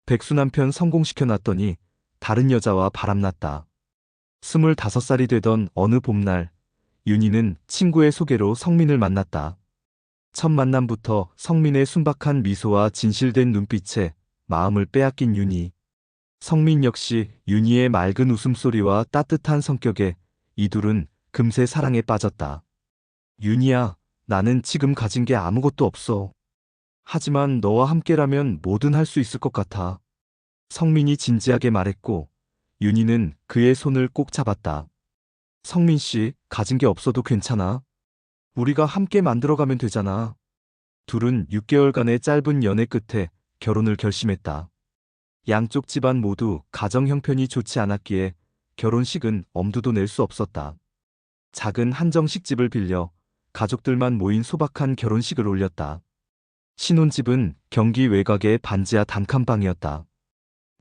백수 남편 성공시켜놨더니 다른 여자와 바람났다. 25살이 되던 어느 봄날, 윤희는 친구의 소개로 성민을 만났다. 첫 만남부터 성민의 순박한 미소와 진실된 눈빛에 마음을 빼앗긴 윤희. 성민 역시 윤희의 맑은 웃음소리와 따뜻한 성격에 이 둘은 금세 사랑에 빠졌다. 윤희야, 나는 지금 가진 게 아무것도 없어. 하지만 너와 함께라면 뭐든 할 수 있을 것 같아. 성민이 진지하게 말했고, 윤희는 그의 손을 꼭 잡았다. 성민 씨, 가진 게 없어도 괜찮아. 우리가 함께 만들어가면 되잖아. 둘은 6개월간의 짧은 연애 끝에 결혼을 결심했다. 양쪽 집안 모두 가정 형편이 좋지 않았기에 결혼식은 엄두도 낼 수 없었다. 작은 한정식집을 빌려 가족들만 모인 소박한 결혼식을 올렸다. 신혼집은 경기 외곽의 반지하 단칸방이었다.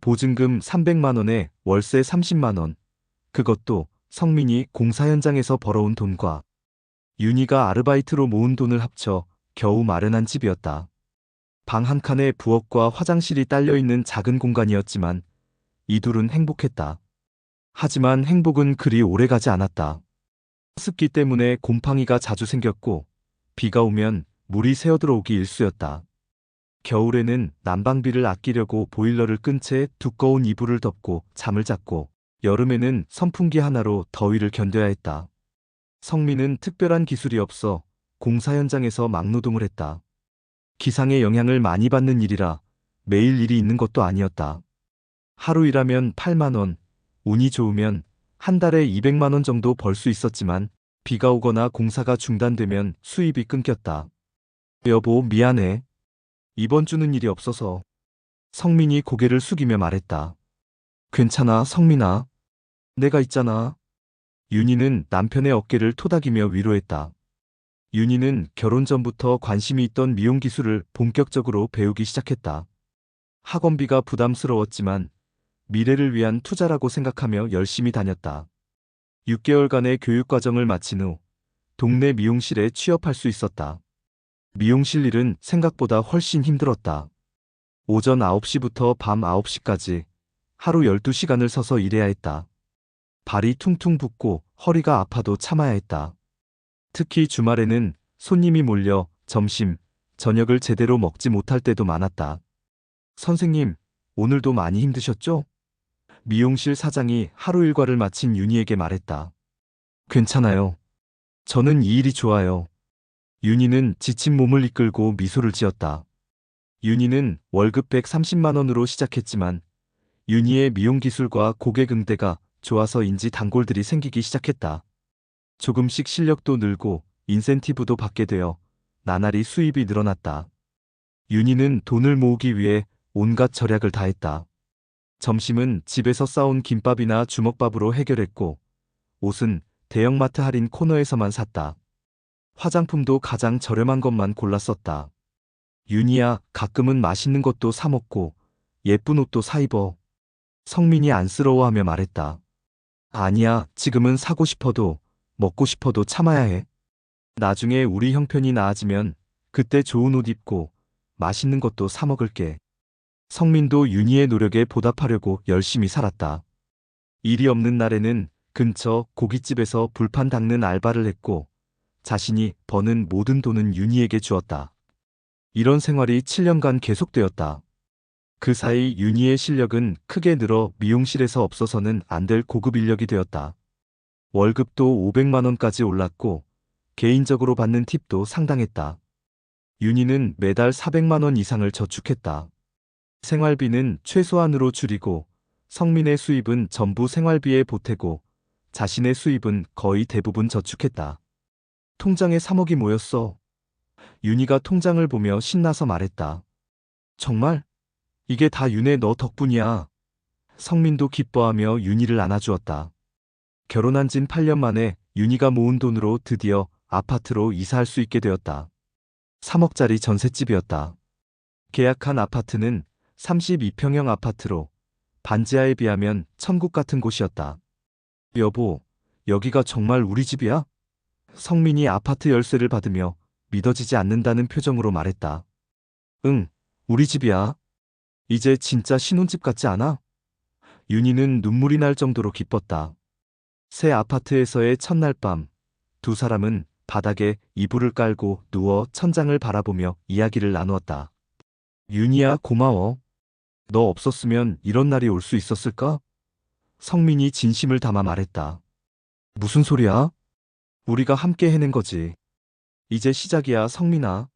보증금 300만 원에 월세 30만 원. 그것도 성민이 공사 현장에서 벌어온 돈과 윤희가 아르바이트로 모은 돈을 합쳐 겨우 마련한 집이었다. 방 한 칸에 부엌과 화장실이 딸려있는 작은 공간이었지만 이 둘은 행복했다. 하지만 행복은 그리 오래가지 않았다. 습기 때문에 곰팡이가 자주 생겼고 비가 오면 물이 새어들어오기 일쑤였다. 겨울에는 난방비를 아끼려고 보일러를 끈 채 두꺼운 이불을 덮고 잠을 잤고 여름에는 선풍기 하나로 더위를 견뎌야 했다. 성민은 특별한 기술이 없어 공사 현장에서 막노동을 했다. 기상의 영향을 많이 받는 일이라 매일 일이 있는 것도 아니었다. 하루 일하면 8만 원, 운이 좋으면 한 달에 200만 원 정도 벌 수 있었지만 비가 오거나 공사가 중단되면 수입이 끊겼다. 여보, 미안해. 이번 주는 일이 없어서. 성민이 고개를 숙이며 말했다. 괜찮아, 성민아. 내가 있잖아. 윤희는 남편의 어깨를 토닥이며 위로했다. 윤희는 결혼 전부터 관심이 있던 미용 기술을 본격적으로 배우기 시작했다. 학원비가 부담스러웠지만 미래를 위한 투자라고 생각하며 열심히 다녔다. 6개월간의 교육과정을 마친 후 동네 미용실에 취업할 수 있었다. 미용실 일은 생각보다 훨씬 힘들었다. 오전 9시부터 밤 9시까지 하루 12시간을 서서 일해야 했다. 발이 퉁퉁 붓고 허리가 아파도 참아야 했다. 특히 주말에는 손님이 몰려 점심, 저녁을 제대로 먹지 못할 때도 많았다. 선생님, 오늘도 많이 힘드셨죠? 미용실 사장이 하루 일과를 마친 윤희에게 말했다. 괜찮아요. 저는 이 일이 좋아요. 윤희는 지친 몸을 이끌고 미소를 지었다. 윤희는 월급 130만 원으로 시작했지만 윤희의 미용 기술과 고객 응대가 좋아서인지 단골들이 생기기 시작했다. 조금씩 실력도 늘고 인센티브도 받게 되어 나날이 수입이 늘어났다. 윤희는 돈을 모으기 위해 온갖 절약을 다했다. 점심은 집에서 싸온 김밥이나 주먹밥으로 해결했고 옷은 대형마트 할인 코너에서만 샀다. 화장품도 가장 저렴한 것만 골라 썼다. 윤희야, 가끔은 맛있는 것도 사 먹고 예쁜 옷도 사 입어. 성민이 안쓰러워하며 말했다. 아니야, 지금은 사고 싶어도 먹고 싶어도 참아야 해. 나중에 우리 형편이 나아지면 그때 좋은 옷 입고 맛있는 것도 사 먹을게. 성민도 윤희의 노력에 보답하려고 열심히 살았다. 일이 없는 날에는 근처 고깃집에서 불판 닦는 알바를 했고 자신이 버는 모든 돈은 윤희에게 주었다. 이런 생활이 7년간 계속되었다. 그 사이 윤희의 실력은 크게 늘어 미용실에서 없어서는 안 될 고급 인력이 되었다. 월급도 500만 원까지 올랐고 개인적으로 받는 팁도 상당했다. 윤희는 매달 400만 원 이상을 저축했다. 생활비는 최소한으로 줄이고 성민의 수입은 전부 생활비에 보태고 자신의 수입은 거의 대부분 저축했다. 통장에 3억이 모였어. 윤희가 통장을 보며 신나서 말했다. 정말? 이게 다 윤혜 너 덕분이야. 성민도 기뻐하며 윤희를 안아주었다. 결혼한 진 8년 만에 윤희가 모은 돈으로 드디어 아파트로 이사할 수 있게 되었다. 3억짜리 전셋집이었다. 계약한 아파트는 32평형 아파트로 반지하에 비하면 천국 같은 곳이었다. 여보, 여기가 정말 우리 집이야? 성민이 아파트 열쇠를 받으며 믿어지지 않는다는 표정으로 말했다. 응, 우리 집이야. 이제 진짜 신혼집 같지 않아? 윤희는 눈물이 날 정도로 기뻤다. 새 아파트에서의 첫날 밤, 두 사람은 바닥에 이불을 깔고 누워 천장을 바라보며 이야기를 나누었다. 윤희야, 고마워. 너 없었으면 이런 날이 올 수 있었을까? 성민이 진심을 담아 말했다. 무슨 소리야? 우리가 함께 해낸 거지. 이제 시작이야, 성민아.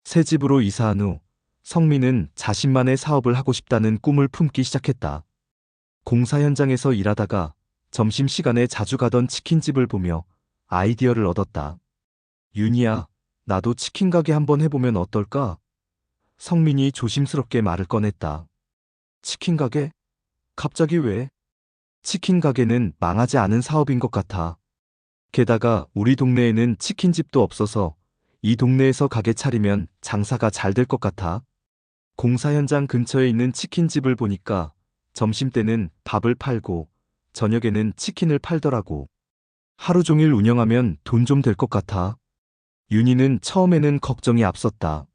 새 집으로 이사한 후 성민은 자신만의 사업을 하고 싶다는 꿈을 품기 시작했다. 공사 현장에서 일하다가 점심시간에 자주 가던 치킨집을 보며 아이디어를 얻었다. 윤희야, 나도 치킨 가게 한번 해보면 어떨까? 성민이 조심스럽게 말을 꺼냈다. 치킨 가게? 갑자기 왜? 치킨 가게는 망하지 않은 사업인 것 같아. 게다가 우리 동네에는 치킨집도 없어서 이 동네에서 가게 차리면 장사가 잘 될 것 같아. 공사 현장 근처에 있는 치킨집을 보니까 점심때는 밥을 팔고 저녁에는 치킨을 팔더라고. 하루 종일 운영하면 돈 좀 될 것 같아. 윤희는 처음에는 걱정이 앞섰다.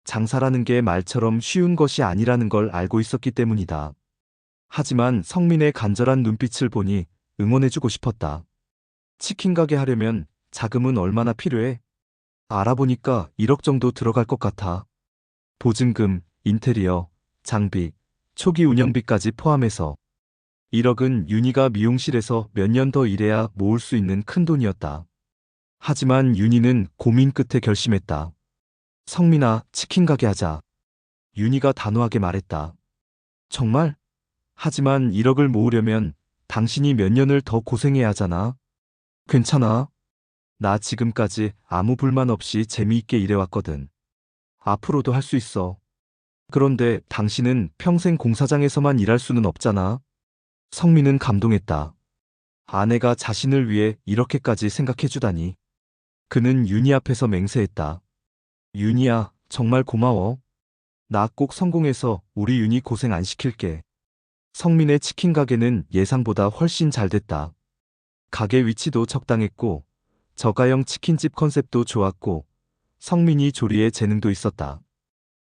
장사라는 게 말처럼 쉬운 것이 아니라는 걸 알고 있었기 때문이다. 하지만 성민의 간절한 눈빛을 보니 응원해주고 싶었다. 치킨 가게 하려면 자금은 얼마나 필요해? 알아보니까 1억 정도 들어갈 것 같아. 보증금, 인테리어, 장비, 초기 운영비까지 포함해서 1억은 윤희가 미용실에서 몇 년 더 일해야 모을 수 있는 큰 돈이었다. 하지만 윤희는 고민 끝에 결심했다. 성민아, 치킨 가게 하자. 윤희가 단호하게 말했다. 정말? 하지만 1억을 모으려면 당신이 몇 년을 더 고생해야 하잖아. 괜찮아. 나 지금까지 아무 불만 없이 재미있게 일해왔거든. 앞으로도 할 수 있어. 그런데 당신은 평생 공사장에서만 일할 수는 없잖아. 성민은 감동했다. 아내가 자신을 위해 이렇게까지 생각해주다니. 그는 윤희 앞에서 맹세했다. 윤희야, 정말 고마워. 나 꼭 성공해서 우리 윤희 고생 안 시킬게. 성민의 치킨 가게는 예상보다 훨씬 잘 됐다. 가게 위치도 적당했고 저가형 치킨집 컨셉도 좋았고 성민이 조리에 재능도 있었다.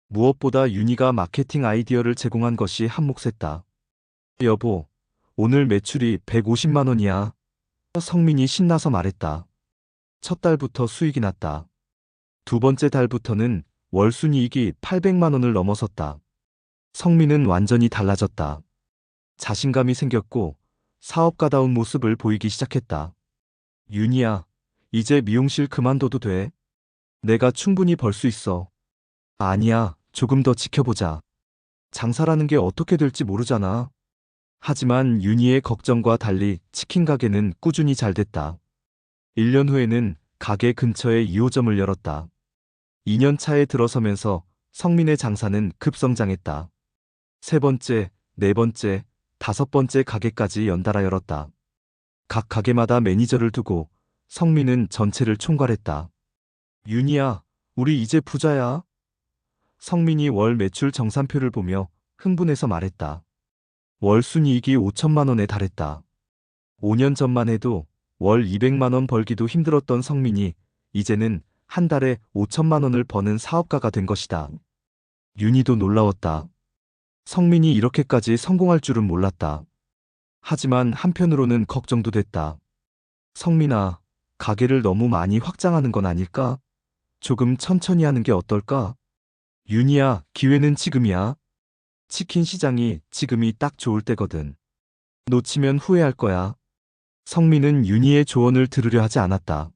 무엇보다 윤희가 마케팅 아이디어를 제공한 것이 한몫했다. 여보, 오늘 매출이 150만 원이야. 성민이 신나서 말했다. 첫 달부터 수익이 났다. 두 번째 달부터는 월 순이익이 800만 원을 넘어섰다. 성민은 완전히 달라졌다. 자신감이 생겼고 사업가다운 모습을 보이기 시작했다. 윤희야, 이제 미용실 그만둬도 돼. 내가 충분히 벌 수 있어. 아니야, 조금 더 지켜보자. 장사라는 게 어떻게 될지 모르잖아. 하지만 윤희의 걱정과 달리 치킨 가게는 꾸준히 잘 됐다. 1년 후에는 가게 근처에 2호점을 열었다. 2년 차에 들어서면서 성민의 장사는 급성장했다. 세 번째, 네 번째, 다섯 번째 가게까지 연달아 열었다. 각 가게마다 매니저를 두고 성민은 전체를 총괄했다. 윤희야, 우리 이제 부자야. 성민이 월 매출 정산표를 보며 흥분해서 말했다. 월 순이익이 5천만 원에 달했다. 5년 전만 해도 월 200만 원 벌기도 힘들었던 성민이 이제는 한 달에 5천만 원을 버는 사업가가 된 것이다. 윤희도 놀라웠다. 성민이 이렇게까지 성공할 줄은 몰랐다. 하지만 한편으로는 걱정도 됐다. 성민아, 가게를 너무 많이 확장하는 건 아닐까? 조금 천천히 하는 게 어떨까? 윤희야, 기회는 지금이야. 치킨 시장이 지금이 딱 좋을 때거든. 놓치면 후회할 거야. 성민은 윤희의 조언을 들으려 하지 않았다.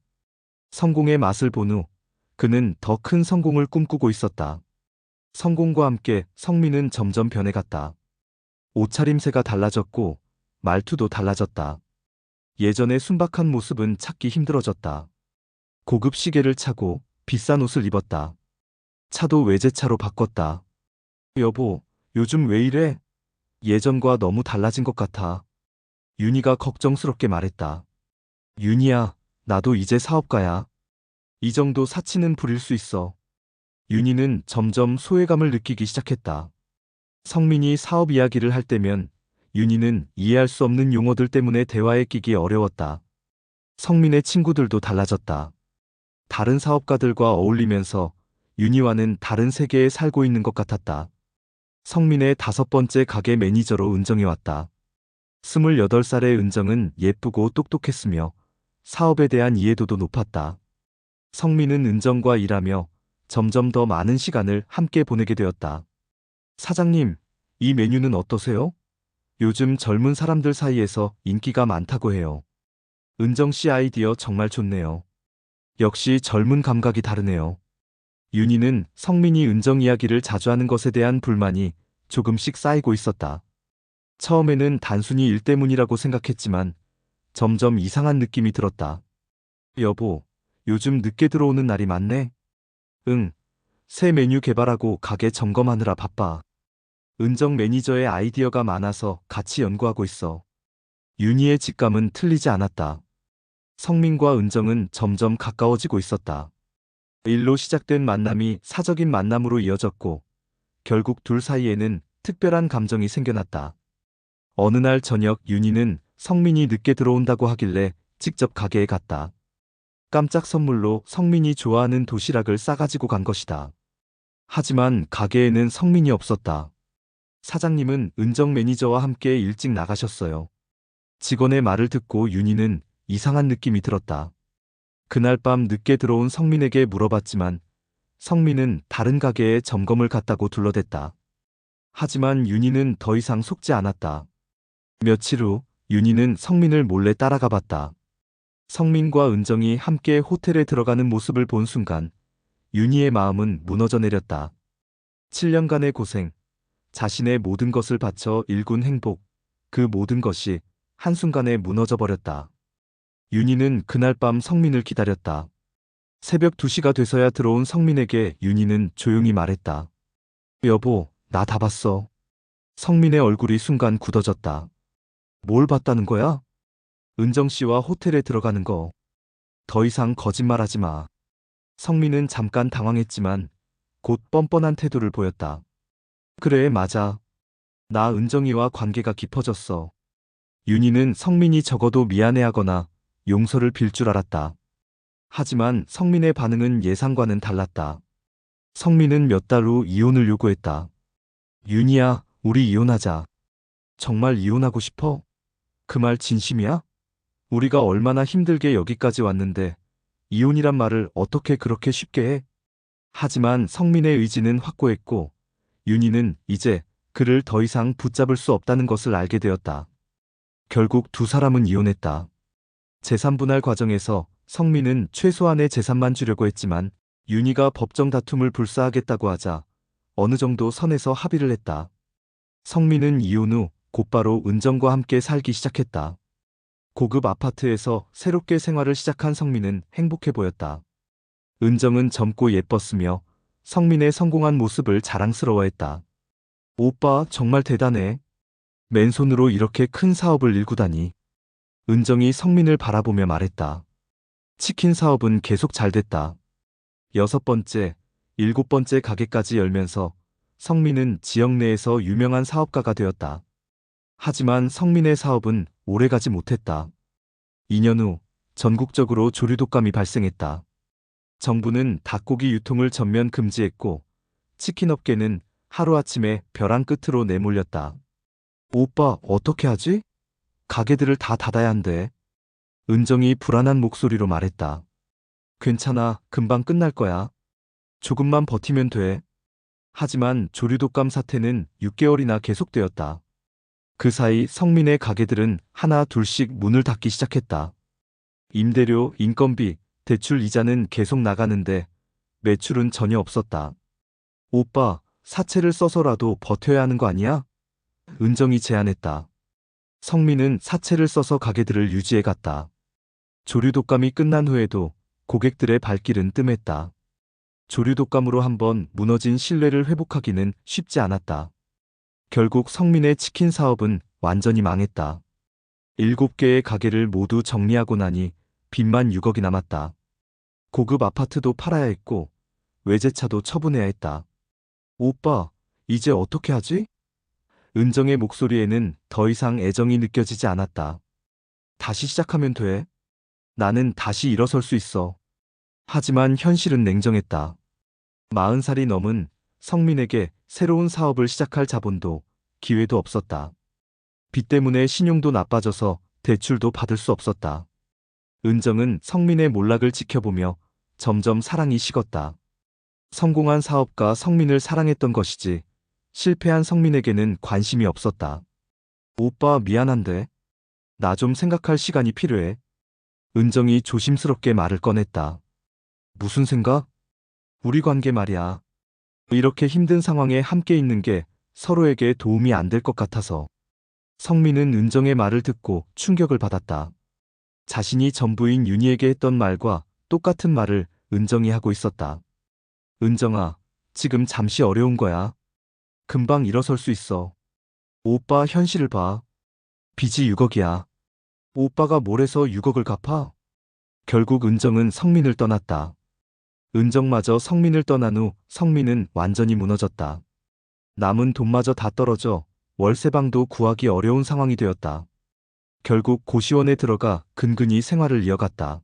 성공의 맛을 본 후 그는 더 큰 성공을 꿈꾸고 있었다. 성공과 함께 성민은 점점 변해갔다. 옷차림새가 달라졌고 말투도 달라졌다. 예전의 순박한 모습은 찾기 힘들어졌다. 고급 시계를 차고 비싼 옷을 입었다. 차도 외제차로 바꿨다. 여보, 요즘 왜 이래? 예전과 너무 달라진 것 같아. 윤희가 걱정스럽게 말했다. 윤희야, 나도 이제 사업가야. 이 정도 사치는 부릴 수 있어. 윤희는 점점 소외감을 느끼기 시작했다. 성민이 사업 이야기를 할 때면 윤희는 이해할 수 없는 용어들 때문에 대화에 끼기 어려웠다. 성민의 친구들도 달라졌다. 다른 사업가들과 어울리면서 윤희와는 다른 세계에 살고 있는 것 같았다. 성민의 5번째 가게 매니저로 은정이 왔다. 28살의 은정은 예쁘고 똑똑했으며 사업에 대한 이해도도 높았다. 성민은 은정과 일하며 점점 더 많은 시간을 함께 보내게 되었다. 사장님, 이 메뉴는 어떠세요? 요즘 젊은 사람들 사이에서 인기가 많다고 해요. 은정 씨 아이디어 정말 좋네요. 역시 젊은 감각이 다르네요. 윤희는 성민이 은정 이야기를 자주 하는 것에 대한 불만이 조금씩 쌓이고 있었다. 처음에는 단순히 일 때문이라고 생각했지만 점점 이상한 느낌이 들었다. 여보, 요즘 늦게 들어오는 날이 많네? 응, 새 메뉴 개발하고 가게 점검하느라 바빠. 은정 매니저의 아이디어가 많아서 같이 연구하고 있어. 윤희의 직감은 틀리지 않았다. 성민과 은정은 점점 가까워지고 있었다. 일로 시작된 만남이 사적인 만남으로 이어졌고 결국 둘 사이에는 특별한 감정이 생겨났다. 어느 날 저녁 윤희는 성민이 늦게 들어온다고 하길래 직접 가게에 갔다. 깜짝 선물로 성민이 좋아하는 도시락을 싸가지고 간 것이다. 하지만 가게에는 성민이 없었다. 사장님은 은정 매니저와 함께 일찍 나가셨어요. 직원의 말을 듣고 윤희는 이상한 느낌이 들었다. 그날 밤 늦게 들어온 성민에게 물어봤지만 성민은 다른 가게에 점검을 갔다고 둘러댔다. 하지만 윤희는 더 이상 속지 않았다. 며칠 후 윤희는 성민을 몰래 따라가 봤다. 성민과 은정이 함께 호텔에 들어가는 모습을 본 순간 윤희의 마음은 무너져 내렸다. 7년간의 고생, 자신의 모든 것을 바쳐 일군 행복, 그 모든 것이 한순간에 무너져 버렸다. 윤희는 그날 밤 성민을 기다렸다. 새벽 2시가 돼서야 들어온 성민에게 윤희는 조용히 말했다. 여보, 나 다 봤어. 성민의 얼굴이 순간 굳어졌다. 뭘 봤다는 거야? 은정 씨와 호텔에 들어가는 거. 더 이상 거짓말하지 마. 성민은 잠깐 당황했지만 곧 뻔뻔한 태도를 보였다. 그래, 맞아. 나 은정이와 관계가 깊어졌어. 윤희는 성민이 적어도 미안해하거나 용서를 빌 줄 알았다. 하지만 성민의 반응은 예상과는 달랐다. 성민은 몇 달 후 이혼을 요구했다. 윤희야, 우리 이혼하자. 정말 이혼하고 싶어? 그 말 진심이야? 우리가 얼마나 힘들게 여기까지 왔는데 이혼이란 말을 어떻게 그렇게 쉽게 해? 하지만 성민의 의지는 확고했고 윤희는 이제 그를 더 이상 붙잡을 수 없다는 것을 알게 되었다. 결국 두 사람은 이혼했다. 재산 분할 과정에서 성민은 최소한의 재산만 주려고 했지만 윤희가 법정 다툼을 불사하겠다고 하자 어느 정도 선에서 합의를 했다. 성민은 이혼 후 곧바로 은정과 함께 살기 시작했다. 고급 아파트에서 새롭게 생활을 시작한 성민은 행복해 보였다. 은정은 젊고 예뻤으며 성민의 성공한 모습을 자랑스러워했다. 오빠 정말 대단해. 맨손으로 이렇게 큰 사업을 일구다니. 은정이 성민을 바라보며 말했다. 치킨 사업은 계속 잘 됐다. 6번째, 7번째 가게까지 열면서 성민은 지역 내에서 유명한 사업가가 되었다. 하지만 성민의 사업은 오래가지 못했다. 2년 후 전국적으로 조류독감이 발생했다. 정부는 닭고기 유통을 전면 금지했고 치킨업계는 하루아침에 벼랑 끝으로 내몰렸다. 오빠, 어떻게 하지? 가게들을 다 닫아야 한대. 은정이 불안한 목소리로 말했다. 괜찮아, 금방 끝날 거야. 조금만 버티면 돼. 하지만 조류독감 사태는 6개월이나 계속되었다. 그 사이 성민의 가게들은 하나 둘씩 문을 닫기 시작했다. 임대료, 인건비, 대출 이자는 계속 나가는데 매출은 전혀 없었다. 오빠, 사채를 써서라도 버텨야 하는 거 아니야? 은정이 제안했다. 성민은 사채를 써서 가게들을 유지해 갔다. 조류독감이 끝난 후에도 고객들의 발길은 뜸했다. 조류독감으로 한번 무너진 신뢰를 회복하기는 쉽지 않았다. 결국 성민의 치킨 사업은 완전히 망했다. 7개의 가게를 모두 정리하고 나니 빚만 6억이 남았다. 고급 아파트도 팔아야 했고 외제차도 처분해야 했다. 오빠, 이제 어떻게 하지? 은정의 목소리에는 더 이상 애정이 느껴지지 않았다. 다시 시작하면 돼. 나는 다시 일어설 수 있어. 하지만 현실은 냉정했다. 40살이 넘은 성민에게 새로운 사업을 시작할 자본도 기회도 없었다. 빚 때문에 신용도 나빠져서 대출도 받을 수 없었다. 은정은 성민의 몰락을 지켜보며 점점 사랑이 식었다. 성공한 사업가 성민을 사랑했던 것이지 실패한 성민에게는 관심이 없었다. 오빠 미안한데 나 좀 생각할 시간이 필요해. 은정이 조심스럽게 말을 꺼냈다. 무슨 생각? 우리 관계 말이야. 이렇게 힘든 상황에 함께 있는 게 서로에게 도움이 안 될 것 같아서. 성민은 은정의 말을 듣고 충격을 받았다. 자신이 전부인 윤희에게 했던 말과 똑같은 말을 은정이 하고 있었다. 은정아, 지금 잠시 어려운 거야. 금방 일어설 수 있어. 오빠 현실을 봐. 빚이 6억이야. 오빠가 뭘 해서 6억을 갚아? 결국 은정은 성민을 떠났다. 은정마저 성민을 떠난 후 성민은 완전히 무너졌다. 남은 돈마저 다 떨어져 월세방도 구하기 어려운 상황이 되었다. 결국 고시원에 들어가 근근히 생활을 이어갔다.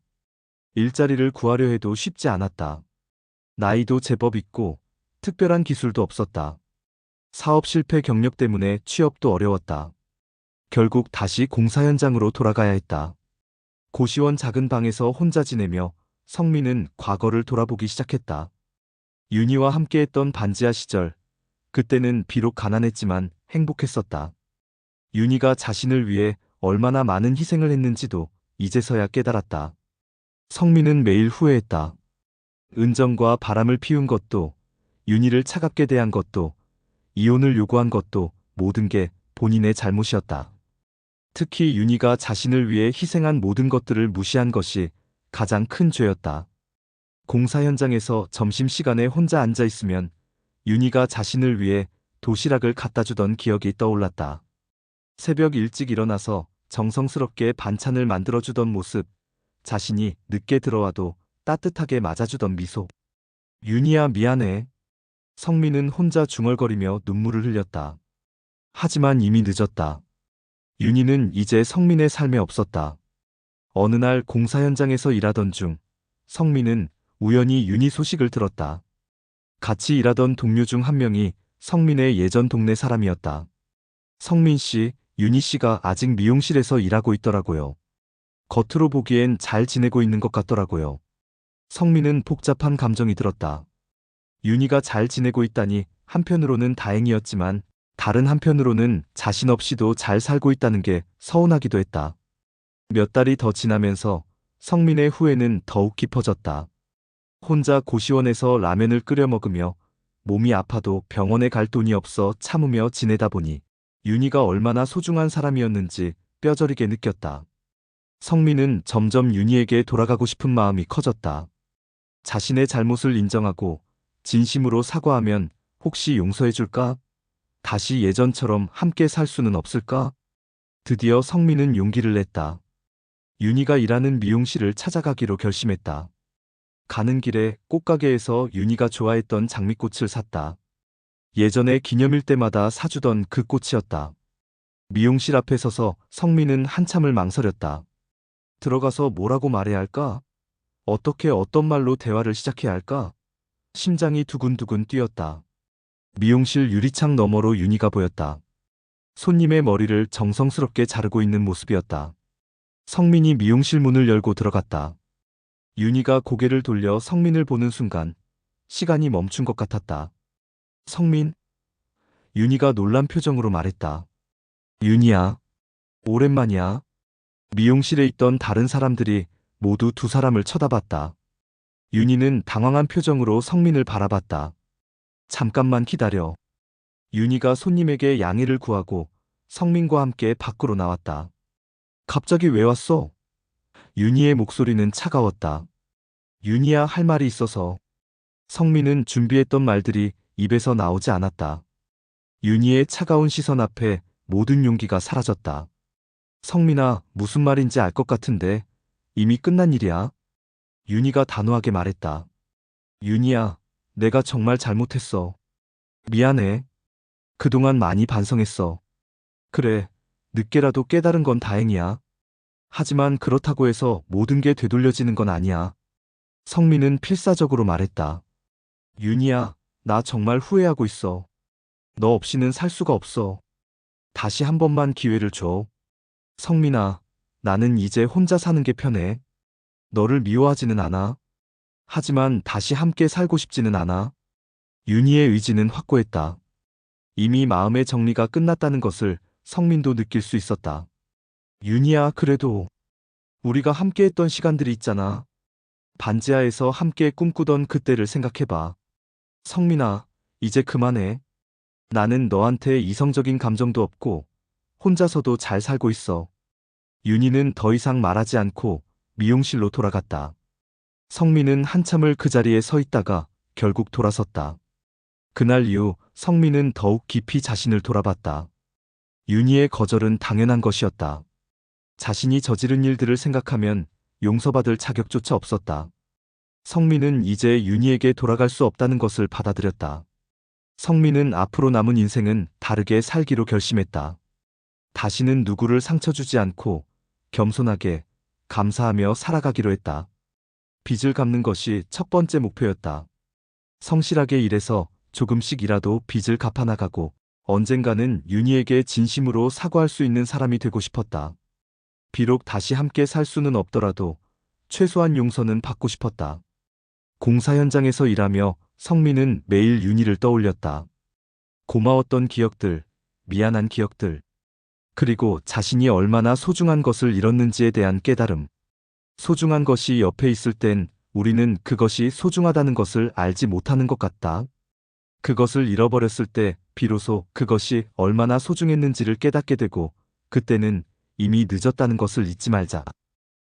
일자리를 구하려 해도 쉽지 않았다. 나이도 제법 있고 특별한 기술도 없었다. 사업 실패 경력 때문에 취업도 어려웠다. 결국 다시 공사 현장으로 돌아가야 했다. 고시원 작은 방에서 혼자 지내며 성민은 과거를 돌아보기 시작했다. 윤희와 함께했던 반지하 시절, 그때는 비록 가난했지만 행복했었다. 윤희가 자신을 위해 얼마나 많은 희생을 했는지도 이제서야 깨달았다. 성민은 매일 후회했다. 은정과 바람을 피운 것도, 윤희를 차갑게 대한 것도, 이혼을 요구한 것도 모든 게 본인의 잘못이었다. 특히 윤희가 자신을 위해 희생한 모든 것들을 무시한 것이 가장 큰 죄였다. 공사 현장에서 점심시간에 혼자 앉아 있으면 윤희가 자신을 위해 도시락을 갖다 주던 기억이 떠올랐다. 새벽 일찍 일어나서 정성스럽게 반찬을 만들어주던 모습, 자신이 늦게 들어와도 따뜻하게 맞아주던 미소. 윤희야 미안해. 성민은 혼자 중얼거리며 눈물을 흘렸다. 하지만 이미 늦었다. 윤희는 이제 성민의 삶에 없었다. 어느 날 공사 현장에서 일하던 중 성민은 우연히 윤희 소식을 들었다. 같이 일하던 동료 중 한 명이 성민의 예전 동네 사람이었다. 성민 씨, 윤희 씨가 아직 미용실에서 일하고 있더라고요. 겉으로 보기엔 잘 지내고 있는 것 같더라고요. 성민은 복잡한 감정이 들었다. 윤희가 잘 지내고 있다니 한편으로는 다행이었지만 다른 한편으로는 자신 없이도 잘 살고 있다는 게 서운하기도 했다. 몇 달이 더 지나면서 성민의 후회는 더욱 깊어졌다. 혼자 고시원에서 라면을 끓여 먹으며 몸이 아파도 병원에 갈 돈이 없어 참으며 지내다 보니 윤희가 얼마나 소중한 사람이었는지 뼈저리게 느꼈다. 성민은 점점 윤희에게 돌아가고 싶은 마음이 커졌다. 자신의 잘못을 인정하고 진심으로 사과하면 혹시 용서해줄까? 다시 예전처럼 함께 살 수는 없을까? 드디어 성민은 용기를 냈다. 윤희가 일하는 미용실을 찾아가기로 결심했다. 가는 길에 꽃가게에서 윤희가 좋아했던 장미꽃을 샀다. 예전에 기념일 때마다 사주던 그 꽃이었다. 미용실 앞에 서서 성민은 한참을 망설였다. 들어가서 뭐라고 말해야 할까? 어떻게 어떤 말로 대화를 시작해야 할까? 심장이 두근두근 뛰었다. 미용실 유리창 너머로 윤희가 보였다. 손님의 머리를 정성스럽게 자르고 있는 모습이었다. 성민이 미용실 문을 열고 들어갔다. 윤희가 고개를 돌려 성민을 보는 순간 시간이 멈춘 것 같았다. 성민? 윤희가 놀란 표정으로 말했다. 윤희야, 오랜만이야. 미용실에 있던 다른 사람들이 모두 두 사람을 쳐다봤다. 윤희는 당황한 표정으로 성민을 바라봤다. 잠깐만 기다려. 윤희가 손님에게 양해를 구하고 성민과 함께 밖으로 나왔다. 갑자기 왜 왔어? 윤희의 목소리는 차가웠다. 윤희야 할 말이 있어서. 성민은 준비했던 말들이 입에서 나오지 않았다. 윤희의 차가운 시선 앞에 모든 용기가 사라졌다. 성민아, 무슨 말인지 알 것 같은데 이미 끝난 일이야. 윤희가 단호하게 말했다. 윤희야, 내가 정말 잘못했어. 미안해. 그동안 많이 반성했어. 그래, 늦게라도 깨달은 건 다행이야. 하지만 그렇다고 해서 모든 게 되돌려지는 건 아니야. 성민은 필사적으로 말했다. 윤희야, 나 정말 후회하고 있어. 너 없이는 살 수가 없어. 다시 한 번만 기회를 줘. 성민아, 나는 이제 혼자 사는 게 편해. 너를 미워하지는 않아. 하지만 다시 함께 살고 싶지는 않아. 윤희의 의지는 확고했다. 이미 마음의 정리가 끝났다는 것을 성민도 느낄 수 있었다. 윤희야, 그래도 우리가 함께 했던 시간들이 있잖아. 반지하에서 함께 꿈꾸던 그때를 생각해봐. 성민아, 이제 그만해. 나는 너한테 이성적인 감정도 없고 혼자서도 잘 살고 있어. 윤희는 더 이상 말하지 않고 미용실로 돌아갔다. 성민은 한참을 그 자리에 서 있다가 결국 돌아섰다. 그날 이후 성민은 더욱 깊이 자신을 돌아봤다. 윤희의 거절은 당연한 것이었다. 자신이 저지른 일들을 생각하면 용서받을 자격조차 없었다. 성민은 이제 윤희에게 돌아갈 수 없다는 것을 받아들였다. 성민은 앞으로 남은 인생은 다르게 살기로 결심했다. 다시는 누구를 상처 주지 않고 겸손하게 감사하며 살아가기로 했다. 빚을 갚는 것이 첫 번째 목표였다. 성실하게 일해서 조금씩이라도 빚을 갚아나가고 언젠가는 윤희에게 진심으로 사과할 수 있는 사람이 되고 싶었다. 비록 다시 함께 살 수는 없더라도 최소한 용서는 받고 싶었다. 공사 현장에서 일하며 성민은 매일 윤희를 떠올렸다. 고마웠던 기억들, 미안한 기억들, 그리고 자신이 얼마나 소중한 것을 잃었는지에 대한 깨달음. 소중한 것이 옆에 있을 땐 우리는 그것이 소중하다는 것을 알지 못하는 것 같다. 그것을 잃어버렸을 때 비로소 그것이 얼마나 소중했는지를 깨닫게 되고 그때는 이미 늦었다는 것을 잊지 말자.